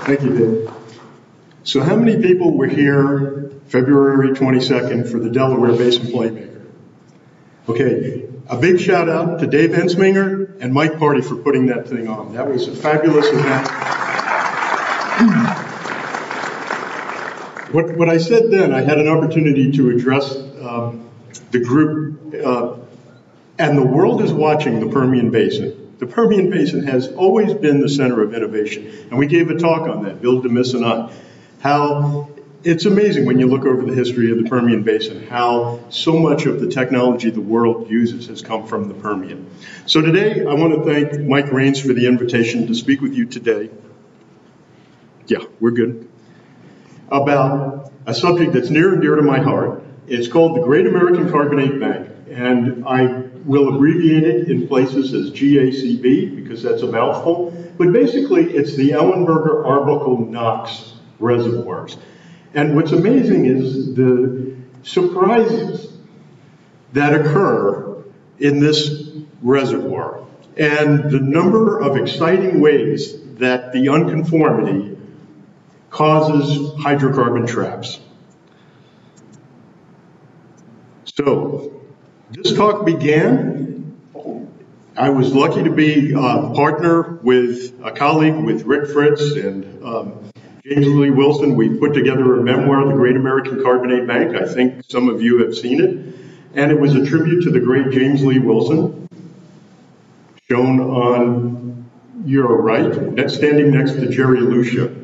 Thank you, Dave. So how many people were here February 22nd for the Delaware Basin Playmaker? Okay, a big shout out to Dave Ensminger and Mike Party for putting that thing on. That was a fabulous event. What I said then, I had an opportunity to address the group, and the world is watching the Permian Basin. The Permian Basin has always been the center of innovation, and we gave a talk on that, Bill DeMiss and I, how it's amazing when you look over the history of the Permian Basin, how so much of the technology the world uses has come from the Permian. So today, I want to thank Mike Raines for the invitation to speak with you today. Yeah, we're good. About a subject that's near and dear to my heart. It's called the Great American Carbonate Bank, and I will abbreviate it in places as GACB because that's a mouthful, but basically it's the Ellenberger Arbuckle Knox Reservoirs. And what's amazing is the surprises that occur in this reservoir and the number of exciting ways that the unconformity causes hydrocarbon traps. So, this talk began, I was lucky to be a partner with a colleague with Rick Fritz and James Lee Wilson. We put together a memoir, The Great American Carbonate Bank. I think some of you have seen it. And it was a tribute to the great James Lee Wilson, shown on your right, standing next to Jerry Lucia.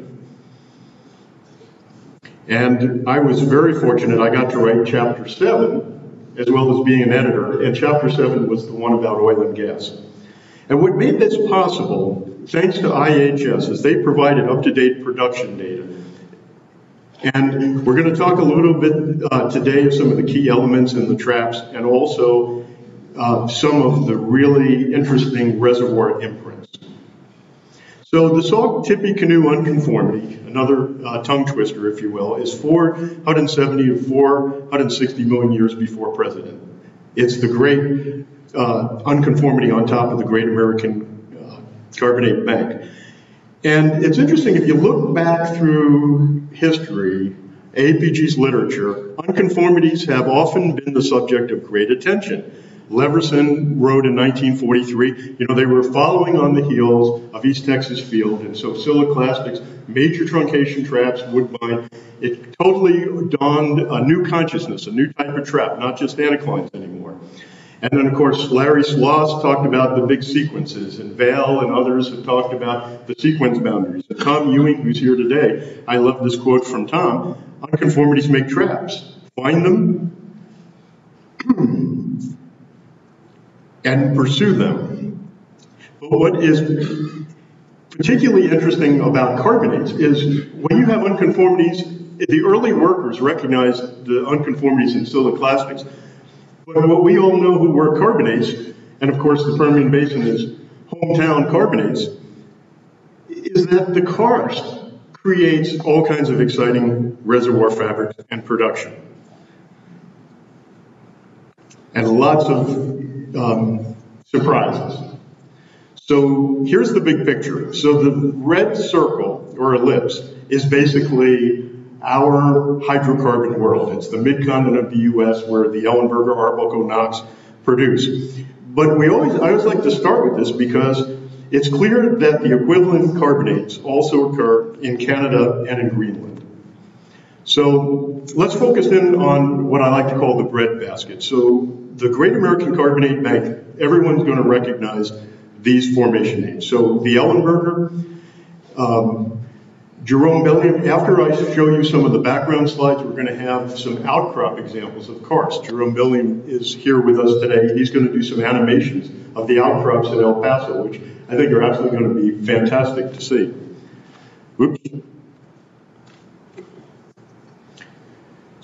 And I was very fortunate, I got to write chapter 7, as well as being an editor, and chapter 7 was the one about oil and gas. And what made this possible, thanks to IHS, is they provided up-to-date production data. And we're going to talk a little bit today of some of the key elements in the traps, and also some of the really interesting reservoir imprints. So the Sauk-Tippecanoe unconformity, another tongue twister, if you will, is 470 to 460 million years before present. It's the great unconformity on top of the Great American Carbonate Bank. And it's interesting, if you look back through history, AAPG's literature, unconformities have often been the subject of great attention. Leverson wrote in 1943, they were following on the heels of East Texas Field, and so siliclastics, major truncation traps, woodbine, it totally dawned a new consciousness, a new type of trap, not just anticlines anymore. And then, of course, Larry Sloss talked about the big sequences, and Vail and others have talked about the sequence boundaries. And Tom Ewing, who's here today, I love this quote from Tom, unconformities make traps. Find them, and pursue them. But what is particularly interesting about carbonates is when you have unconformities, the early workers recognized the unconformities in siliclastics. But what we all know who work carbonates, and of course the Permian Basin is hometown carbonates, is that the karst creates all kinds of exciting reservoir fabrics and production. And lots of surprises. So here's the big picture. So the red circle, or ellipse, is basically our hydrocarbon world. It's the mid-continent of the U.S. where the Ellenberger, Arbuckle, Knox produce. But I always like to start with this because it's clear that the equivalent carbonates also occur in Canada and in Greenland. So let's focus in on what I like to call the breadbasket. So the Great American Carbonate Bank, everyone's going to recognize these formation names. So the Ellenberger, Jerome Bellium. After I show you some of the background slides, we're going to have some outcrop examples of karst. Jerome Bellium is here with us today. He's going to do some animations of the outcrops at El Paso, which I think are absolutely going to be fantastic to see. Oops.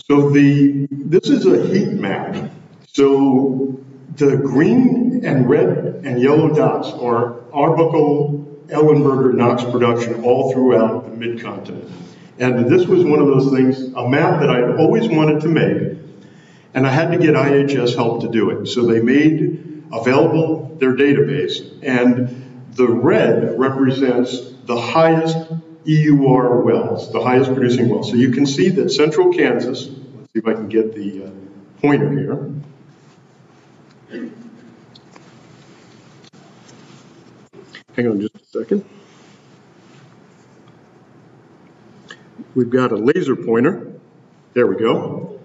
So this is a heat map. So the green and red and yellow dots are Arbuckle, Ellenberger, Knox production all throughout the mid-continent. And this was one of those things, a map that I'd always wanted to make, and I had to get IHS help to do it. So they made available their database, and the red represents the highest EUR wells, the highest producing wells. So you can see that central Kansas, let's see if I can get the pointer here. Hang on just a second. We've got a laser pointer. There we go.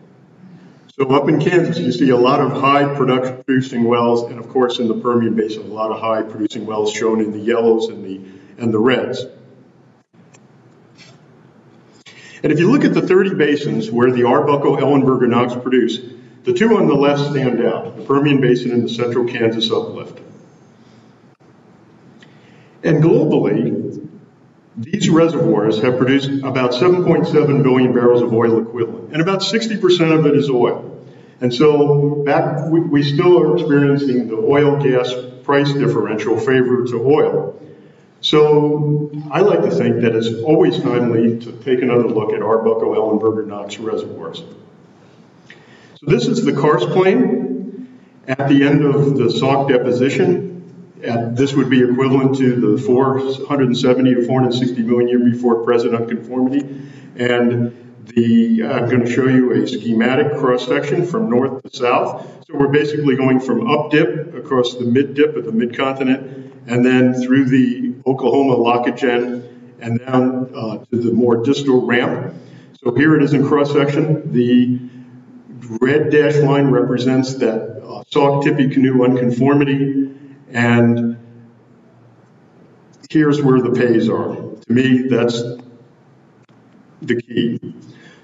So up in Kansas, you see a lot of high production producing wells, and of course in the Permian Basin, a lot of high producing wells shown in the yellows and the reds. And if you look at the 30 basins where the Arbuckle, Ellenberger, Knox produce, the two on the left stand out, the Permian Basin and the central Kansas uplift. And globally, these reservoirs have produced about 7.7 billion barrels of oil equivalent, and about 60% of it is oil. And so we still are experiencing the oil-gas price differential favor to oil. So I like to think that it's always timely to take another look at Arbuckle, Ellenberger, Knox reservoirs. So this is the karst plain at the end of the Sauk deposition. This would be equivalent to the 470 to 460 million year before present unconformity. And I'm going to show you a schematic cross-section from north to south. So we're basically going from up dip across the mid dip of the mid-continent, and then through the Oklahoma Lockagen and down to the more distal ramp. So here it is in cross-section. The red dashed line represents that Sauk Tippecanoe unconformity, and here's where the pays are. To me, that's the key.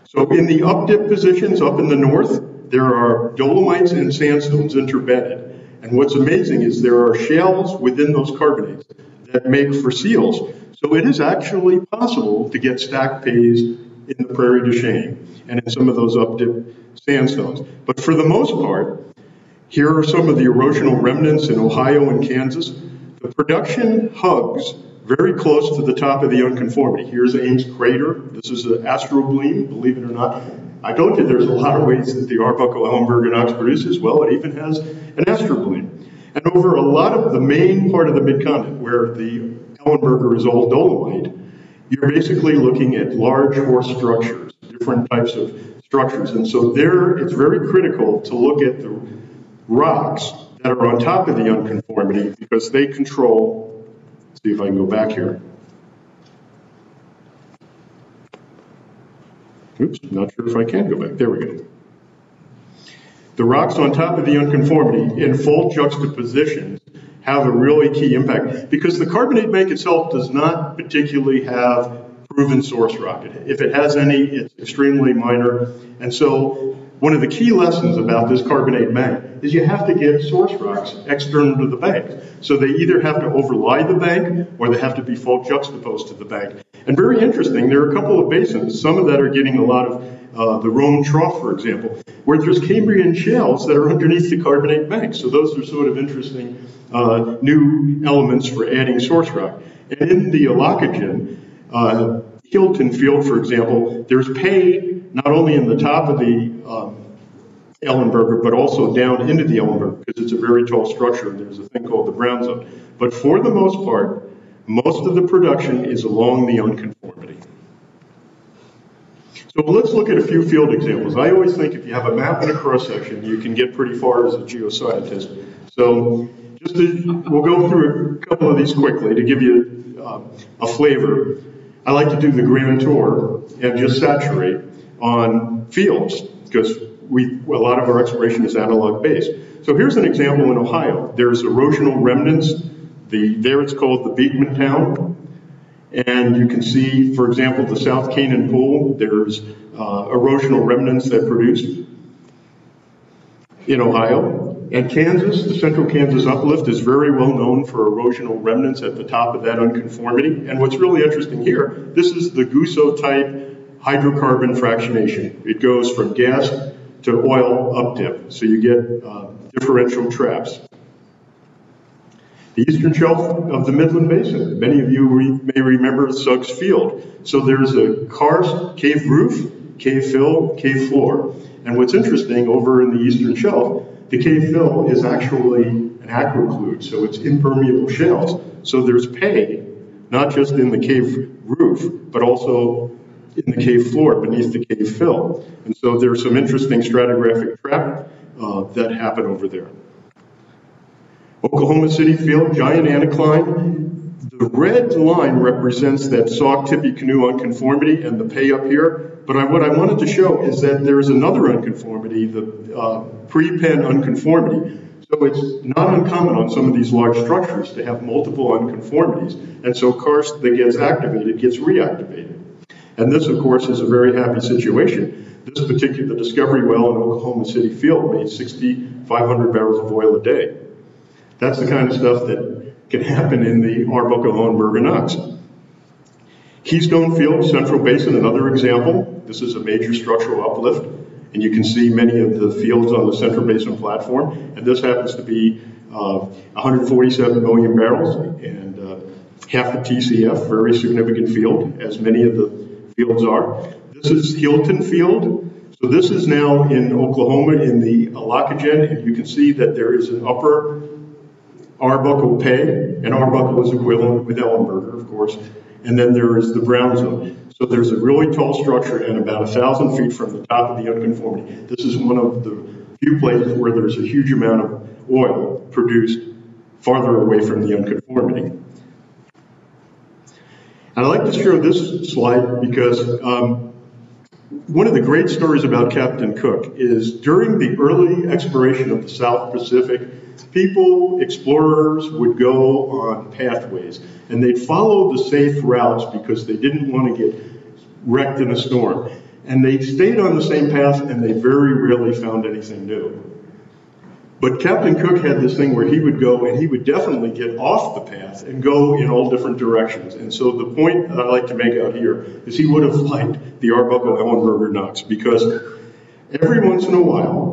So in the up dip positions up in the north, there are dolomites and sandstones interbedded. And what's amazing is there are shales within those carbonates that make for seals. So it is actually possible to get stacked pays in the Prairie du Chien and in some of those up dip sandstones. But for the most part, here are some of the erosional remnants in Ohio and Kansas. The production hugs very close to the top of the unconformity. Here's Ames Crater. This is an astrobleem, believe it or not. I told you there's a lot of ways that the Arbuckle, Ellenberger, Knox produces. Well, it even has an astrobleem. And over a lot of the main part of the mid-continent, where the Ellenberger is all dolomite, you're basically looking at large horse structures, different types of structures. And so there, it's very critical to look at the rocks that are on top of the unconformity because they control, let's see if I can go back here. Oops, not sure if I can go back. There we go. The rocks on top of the unconformity in fault juxtapositions have a really key impact because the carbonate bank itself does not particularly have proven source rock. If it has any, it's extremely minor. And so one of the key lessons about this carbonate bank is you have to get source rocks external to the bank. So they either have to overlie the bank or they have to be fault juxtaposed to the bank. And very interesting, there are a couple of basins, some of that are getting a lot of the Rome Trough, for example, where there's Cambrian shales that are underneath the carbonate bank. So those are sort of interesting new elements for adding source rock. And in the Lockagen, Healdton Field, for example, there's pay not only in the top of the Ellenberger, but also down into the Ellenberger, because it's a very tall structure, and there's a thing called the brown zone. But for the most part, most of the production is along the unconformity. So let's look at a few field examples. I always think if you have a map and a cross-section, you can get pretty far as a geoscientist. So we'll go through a couple of these quickly to give you a flavor. I like to do the grand tour and just saturate on fields because a lot of our exploration is analog based. So here's an example in Ohio. There's erosional remnants. There it's called the Beekman Town. And you can see, for example, the South Canaan Pool. There's erosional remnants that produced in Ohio. And Kansas, the central Kansas uplift is very well known for erosional remnants at the top of that unconformity. And what's really interesting here, this is the Gusso type hydrocarbon fractionation. It goes from gas to oil up dip. So you get differential traps. The eastern shelf of the Midland Basin. Many of you may remember Suggs Field. So there's a karst, cave roof, cave fill, cave floor. And what's interesting over in the eastern shelf, the cave fill is actually an acroclude, so it's impermeable shales. So there's pay not just in the cave roof, but also in the cave floor beneath the cave fill. And so there's some interesting stratigraphic trap that happen over there. Oklahoma City Field, giant anticline. The red line represents that Sauk-Tippecanoe unconformity and the pay up here. But what I wanted to show is that there's another unconformity, the pre-Penn unconformity. So it's not uncommon on some of these large structures to have multiple unconformities. And so karst that gets activated gets reactivated. And this, of course, is a very happy situation. This particular discovery well in Oklahoma City Field made 6,500 barrels of oil a day. That's the kind of stuff that can happen in the Arbuckle-Hohenberger-Knox. Keystone Field, Central Basin, another example. This is a major structural uplift, and you can see many of the fields on the Central Basin platform. And this happens to be 147 million barrels and half the TCF, very significant field, as many of the fields are. This is Healdton Field. So this is now in Oklahoma in the Alakagen, and you can see that there is an upper Arbuckle pay, and Arbuckle is equivalent with Ellenberger, of course, and then there is the brown zone. So there's a really tall structure and about 1,000 feet from the top of the unconformity. This is one of the few places where there's a huge amount of oil produced farther away from the unconformity. I'd like to show this slide because one of the great stories about Captain Cook is during the early exploration of the South Pacific, people, explorers, would go on pathways, and they'd follow the safe routes because they didn't want to get wrecked in a storm. And they stayed on the same path, and they very rarely found anything new. But Captain Cook had this thing where he would go, and he would definitely get off the path and go in all different directions. And so the point that I like to make out here is he would have liked the Arbuckle-Hohenberger-Knox, because every once in a while,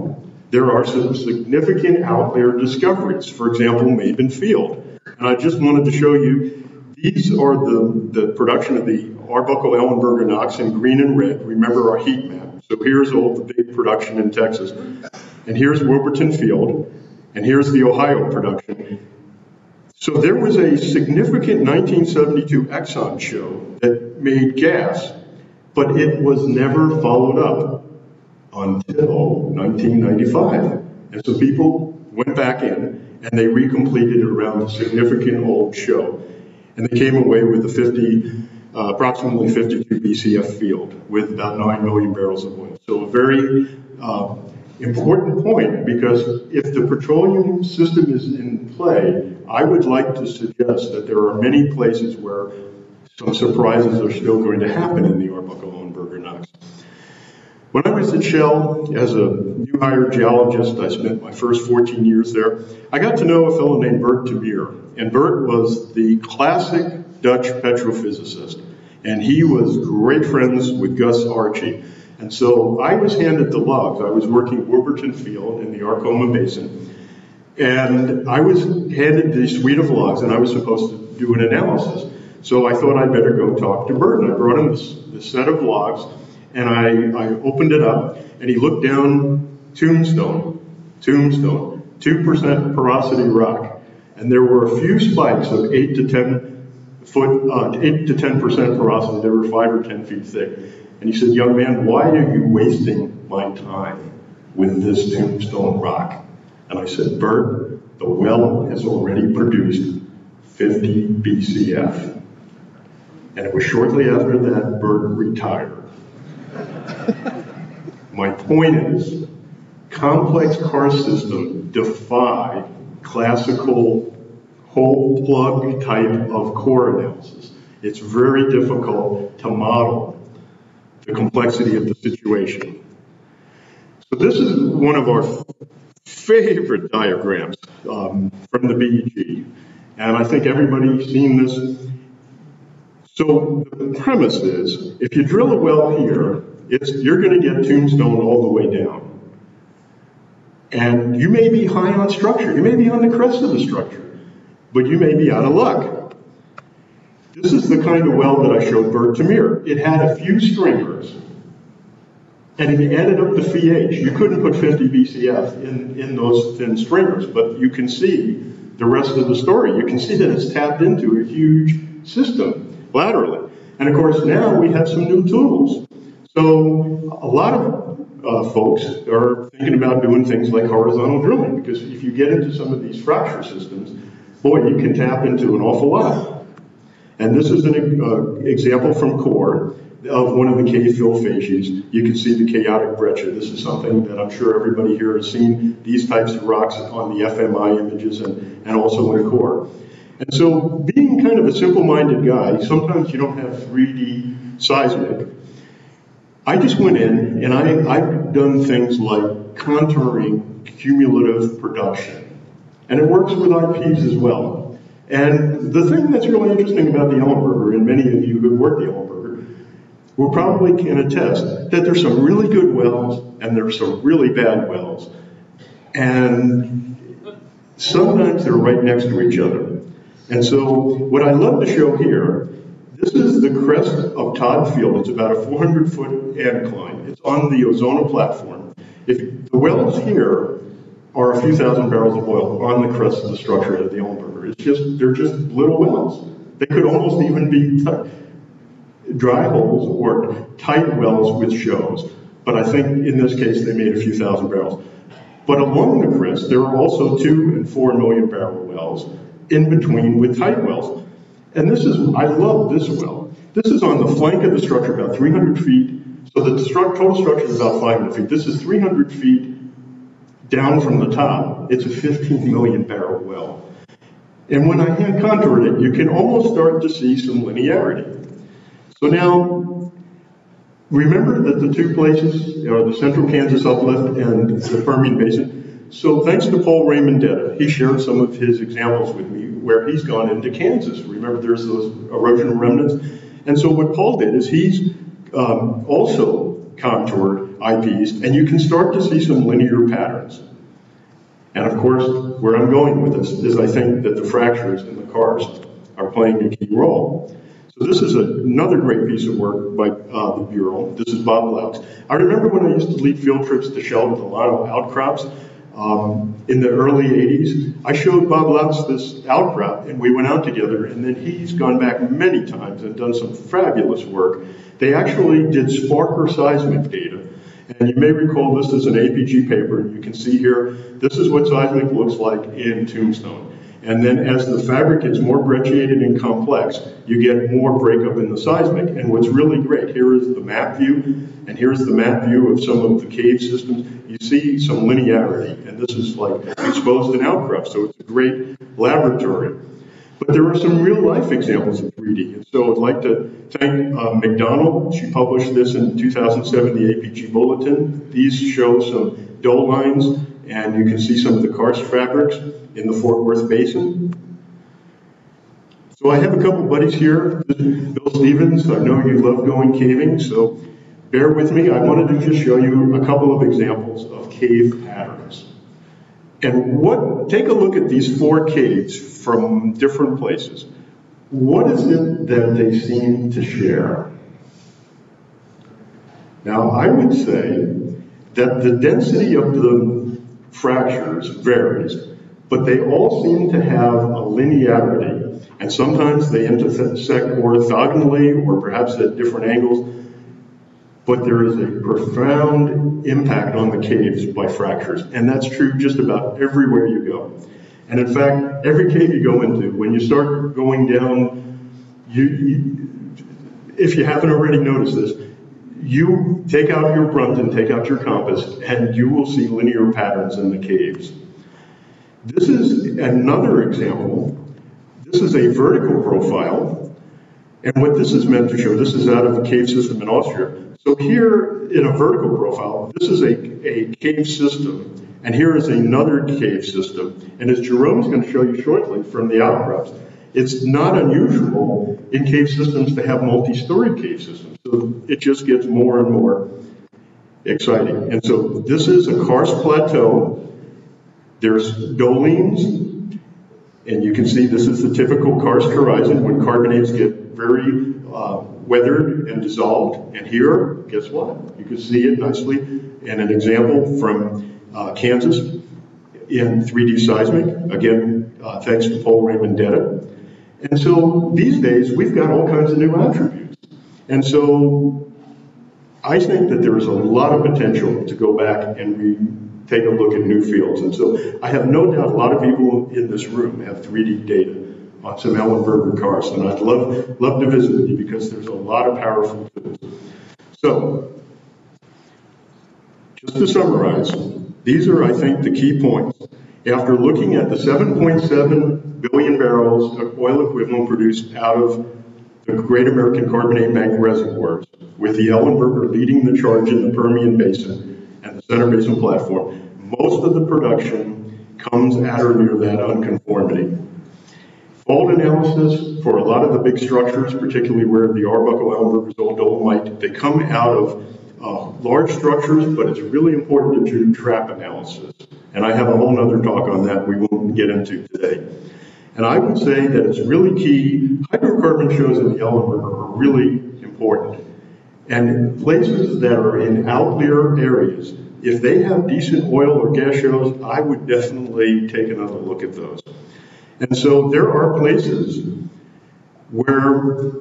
there are some significant outlier discoveries. For example, Maben Field. And I just wanted to show you, these are the production of the Arbuckle-Hohenberger-Knox in green and red. Remember our heat map. So here's all the big production in Texas. And here's Wilburton Field. And here's the Ohio production. So there was a significant 1972 Exxon show that made gas, but it was never followed up until 1995. And so people went back in and they recompleted it around a significant old show. And they came away with a approximately 52 BCF field with about 9 million barrels of oil. So a very important point, because if the petroleum system is in play, I would like to suggest that there are many places where some surprises are still going to happen in the Arbuckle-Hohenberger-Knox. When I was at Shell as a new hire geologist, I spent my first 14 years there. I got to know a fellow named Bert Tamir, and Bert was the classic Dutch petrophysicist, and he was great friends with Gus Archie. And so I was handed the logs. I was working Wilburton Field in the Arkoma Basin, and I was handed the suite of logs, and I was supposed to do an analysis. So I thought I'd better go talk to Bert, and I brought him this set of logs, and I opened it up, and he looked down tombstone, 2% porosity rock, and there were a few spikes of 8 to 10% porosity. They were 5 or 10 feet thick. And he said, "Young man, why are you wasting my time with this tombstone rock?" And I said, "Bert, the well has already produced 50 BCF. And it was shortly after that Bert retired. My point is, complex karst systems defy classical whole plug type of core analysis. It's very difficult to model the complexity of the situation. So this is one of our favorite diagrams from the BEG, and I think everybody's seen this. So the premise is, if you drill a well here, you're going to get tombstone all the way down. And you may be high on structure, you may be on the crest of the structure, but you may be out of luck. This is the kind of well that I showed Bert Tamir. It had a few stringers, and it added up the pH. You couldn't put 50 BCF in those thin stringers, but you can see the rest of the story. You can see that it's tapped into a huge system laterally. And of course, now we have some new tools. So a lot of folks are thinking about doing things like horizontal drilling, because if you get into some of these fracture systems, boy, you can tap into an awful lot. And this is an example from core of one of the cave fill facies. You can see the chaotic breccia. This is something that I'm sure everybody here has seen, these types of rocks on the FMI images and also in core. And so being kind of a simple-minded guy, sometimes you don't have 3D seismic. I just went in and I've done things like contouring cumulative production. And it works with IPs as well. And the thing that's really interesting about the Ellenberger, and many of you who work the Ellenberger, will probably can attest that there's some really good wells and there's some really bad wells. And sometimes they're right next to each other. And so what I love to show here, this is the crest of Todd Field. It's about a 400-foot incline. It's on the Ozona platform. If the wells here are a few thousand barrels of oil on the crest of the structure of the Ellenberger. They're just little wells. They could almost even be dry holes or tight wells with shows. But I think in this case they made a few thousand barrels. But along the crest, there are also 2 and 4 million barrel wells in between with tight wells. And this is, I love this well. This is on the flank of the structure, about 300 feet. So the total structure is about 500 feet. This is 300 feet down from the top. It's a 15 million barrel well. And when I hand contoured it, you can almost start to see some linearity. So now, remember that the 2 places are the Central Kansas Uplift and the Permian Basin. So thanks to Paul Raymondetta, he shared some of his examples with me where he's gone into Kansas. Remember, there's those erosional remnants. And so what Paul did is he's also contoured IPs, and you can start to see some linear patterns. And of course, where I'm going with this is I think that the fractures in the karst are playing a key role. So this is another great piece of work by the Bureau. This is Bob Laux. I remember when I used to lead field trips to Shell with a lot of outcrops in the early 80s. I showed Bob Laux this outcrop, and we went out together, and then he's gone back many times and done some fabulous work. They actually did Sparker seismic data. And you may recall this is an APG paper, and you can see here, this is what seismic looks like in Tombstone. And then as the fabric gets more brecciated and complex, you get more breakup in the seismic. And what's really great, here is the map view, and here's the map view of some of the cave systems. You see some linearity, and this is like exposed and outcrop, so it's a great laboratory. But there are some real life examples of 3D. And so I'd like to thank McDonald. She published this in 2007, the APG Bulletin. These show some dough lines, and you can see some of the karst fabrics in the Fort Worth Basin. So I have a couple buddies here. Bill Stevens, I know you love going caving, so bear with me. I wanted to just show you a couple of examples of cave patterns. And take a look at these 4 caves from different places. What is it that they seem to share? Now, I would say that the density of the fractures varies, but they all seem to have a linearity, and sometimes they intersect orthogonally or perhaps at different angles, but there is a profound impact on the caves by fractures, and that's true just about everywhere you go. And in fact, every cave you go into, when you start going down, if you haven't already noticed this, you take out your Brunton, take out your compass, and you will see linear patterns in the caves. This is another example. This is a vertical profile, and what this is meant to show, this is out of a cave system in Austria. So here in a vertical profile, this is a cave system, and here is another cave system. And as Jerome's going to show you shortly from the outcrops, it's not unusual in cave systems to have multi-story cave systems. So it just gets more and more exciting. And so this is a Karst Plateau. There's dolines, and you can see this is the typical karst horizon when carbonates get very weathered and dissolved. And here, guess what? You can see it nicely in an example from Kansas in 3D seismic. Again, thanks to Paul Raymondetta. And so these days, we've got all kinds of new attributes. And so I think that there is a lot of potential to go back and take a look at new fields. And so I have no doubt a lot of people in this room have 3D data on some Ellenberger karst, and I'd love to visit with you because there's a lot of powerful tools. So, just to summarize, these are, I think, the key points. After looking at the 7.7 billion barrels of oil equivalent produced out of the Great American Carbonate Bank reservoirs, with the Ellenberger leading the charge in the Permian Basin and the Center Basin platform, most of the production comes at or near that unconformity. Fault analysis for a lot of the big structures, particularly where the Arbuckle Ellenberger's old dolomite, they come out of large structures, but it's really important to do trap analysis. And I have a whole other talk on that we won't get into today. And I would say that it's really key. Hydrocarbon shows in the Ellenberger are really important. And places that are in outlier areas, if they have decent oil or gas shows, I would definitely take another look at those. And so there are places where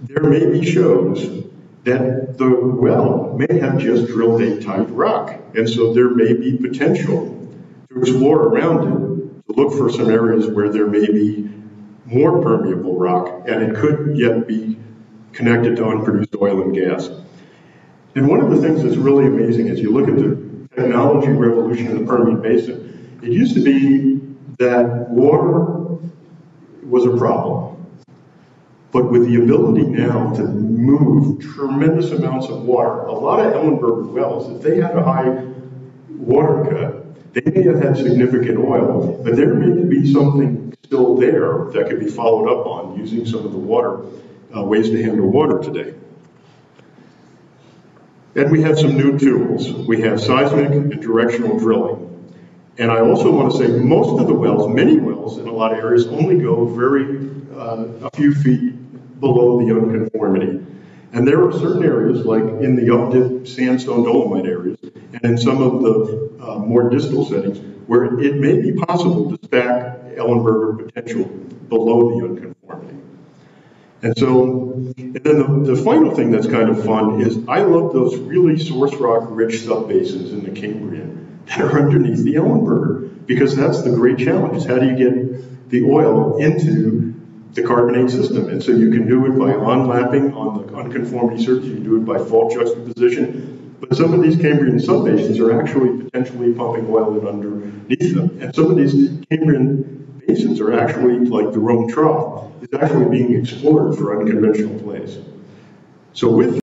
there may be shows that the well may have just drilled a tight rock. And so there may be potential to explore around it, to look for some areas where there may be more permeable rock, and it could yet be connected to unproduced oil and gas. And one of the things that's really amazing is you look at the technology revolution in the Permian Basin, it used to be that water was a problem. But with the ability now to move tremendous amounts of water, a lot of Ellenberger wells, if they had a high water cut, they may have had significant oil, but there may be something still there that could be followed up on using some of the water, ways to handle water today. And we have some new tools. We have seismic and directional drilling. And I also want to say most of the wells, many wells in a lot of areas, only go a few feet below the unconformity. And there are certain areas, like in the up-dip sandstone dolomite areas, and in some of the more distal settings, where it may be possible to stack Ellenberger potential below the unconformity. And so, and then the final thing that's kind of fun is I love those really source rock rich subbasins in the Cambrian that are underneath the Ellenberger, because that's the great challenge, is how do you get the oil into the carbonate system? And so you can do it by on-lapping on the unconformity surface, you can do it by fault juxtaposition, but some of these Cambrian subbasins are actually potentially pumping oil in underneath them. And some of these Cambrian basins are actually, like the Rome Trough, is actually being explored for unconventional plays. So with